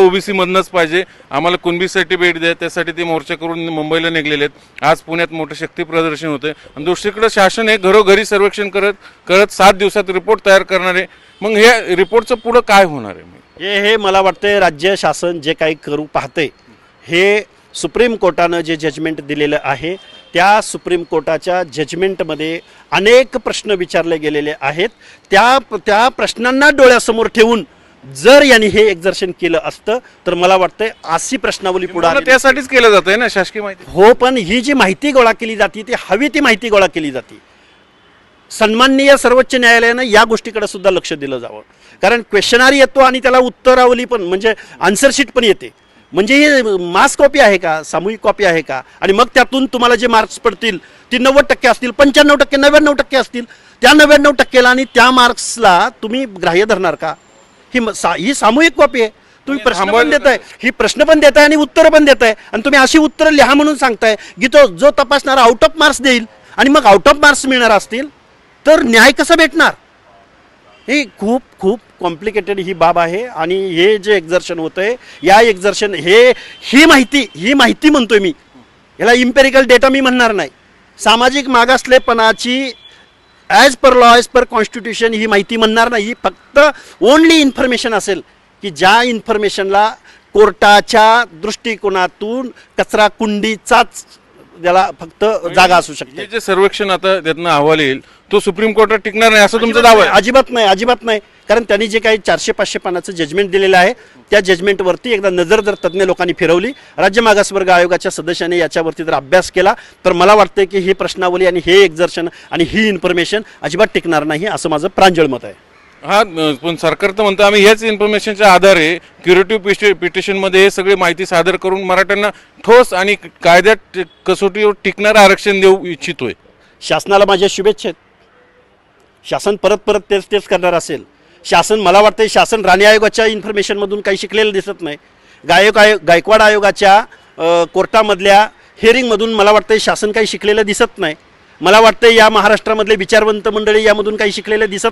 OBC मधनच पाहिजे, आम्हाला Kunbi certificate द्या, त्यासाठी ते मोर्चा करून मुंबईला निघलेले आहेत। आज पुण्यात मोठं शक्ती प्रदर्शन होते आणि दुसरीकडे शासन हे घरोघरी सर्वेक्षण करत 7 दिवसात रिपोर्ट तयार करणार आहे। मग हे रिपोर्टचं पुढं काय होणार आहे? हे मला वाटतं राज्य शासन जे काही करू पाहते, हे सुप्रीम कोर्टानं जे जजमेंट दिलेलं आहे त्या सुप्रीम कोर्टाच्या जजमेंटमध्ये अनेक प्रश्न विचारले गेलेले आहेत। त्या प्रश्नांना डोळ्यासमोर ठेवून जर यांनी हे एक्झर्शन केलं असतं तर मला वाटतं अशी प्रश्नावली पुढे त्यासाठीच केलं जातंय ना शासकीय माहिती। हो, पण ही जी माहिती गोळा केली जाते ती हवी ती माहिती गोळा केली जाते। सन्माननीय सर्वोच्च न्यायालयानं या गोष्टीकडे सुद्धा लक्ष दिलं जावं, कारण क्वेश्चनरी येतो आणि त्याला उत्तरावली पण म्हणजे आन्सर शीट पण येते। म्हणजे ही मास कॉपी आहे का, सामूहिक कॉपी आहे का? आणि मग त्यातून तुम्हाला जे मार्क्स पडतील ती 90% असतील, 95%, 99% असतील। त्या 99%ला आणि त्या मार्क्सला तुम्ही ग्राह्य धरणार का? ही सामूहिक कॉपी आहे। तुम्ही प्रश्न पण देताय, ही प्रश्न पण देताय आणि उत्तर पण देताय, आणि तुम्ही अशी उत्तरं लिहा म्हणून सांगताय की जो तपासणारा आउट ऑफ मार्क्स देईल आणि मग आउट ऑफ मार्क्स मिळणार असतील तर न्याय कसा भेटणार? ही खूप खूप कॉम्प्लिकेटेड ही बाब आहे। आणि हे जे एक्झर्शन होतंय, या एक्झर्शन ही माहिती म्हणतोय मी, याला इम्पेरिकल डेटा मी म्हणणार नाही। सामाजिक मागासलेपणाची as per law, as per constitution ही माहिती म्हणणार नाही। ही फक्त ओनली इन्फॉर्मेशन असेल की ज्या इन्फॉर्मेशनला कोर्टाच्या दृष्टिकोनातून कचरा कुंडीचाच त्याला फक्त जागा असू शकते। जे सर्वेक्षण आता त्यातनं अहवाल येईल तो सुप्रीम कोर्टात टिकणार नाही असं तुमचा दावा आहे? अजिबात नाही, कारण त्यांनी जे काही 400-500 पानाचं जजमेंट दिलेलं आहे त्या जजमेंटवरती एकदा नजर जर तज्ज्ञ लोकांनी फिरवली, राज्य मागासवर्ग आयोगाच्या सदस्यांनी याच्यावरती जर अभ्यास केला तर मला वाटतं की ही प्रश्नावली आणि हे एक्झर्शन आणि ही इन्फॉर्मेशन अजिबात टिकणार नाही, असं माझं प्रांजळ मत आहे। हा, पण सरकार तर म्हणतं आम्ही ह्याच इन्फॉर्मेशनच्या आधारे क्युरेटिव्ह पिटिशनमध्ये हे सगळी माहिती सादर करून मराठ्यांना ठोस आणि कायद्यात कसोटीवर टिकणारं आरक्षण देऊ इच्छितोय। शासनाला माझ्या शुभेच्छा आहेत। शासन परत तेच करणार असेल। शासन, मला वाटतं शासन राणी आयोगाच्या इन्फॉर्मेशनमधून काही शिकलेलं दिसत नाही। गायकवाड आयोगाच्या कोर्टामधल्या हिअरिंगमधून मला वाटतं शासन काही शिकलेलं दिसत नाही। मला वाटतं या महाराष्ट्रामधले विचारवंत मंडळी यामधून काही शिकलेलं दिसत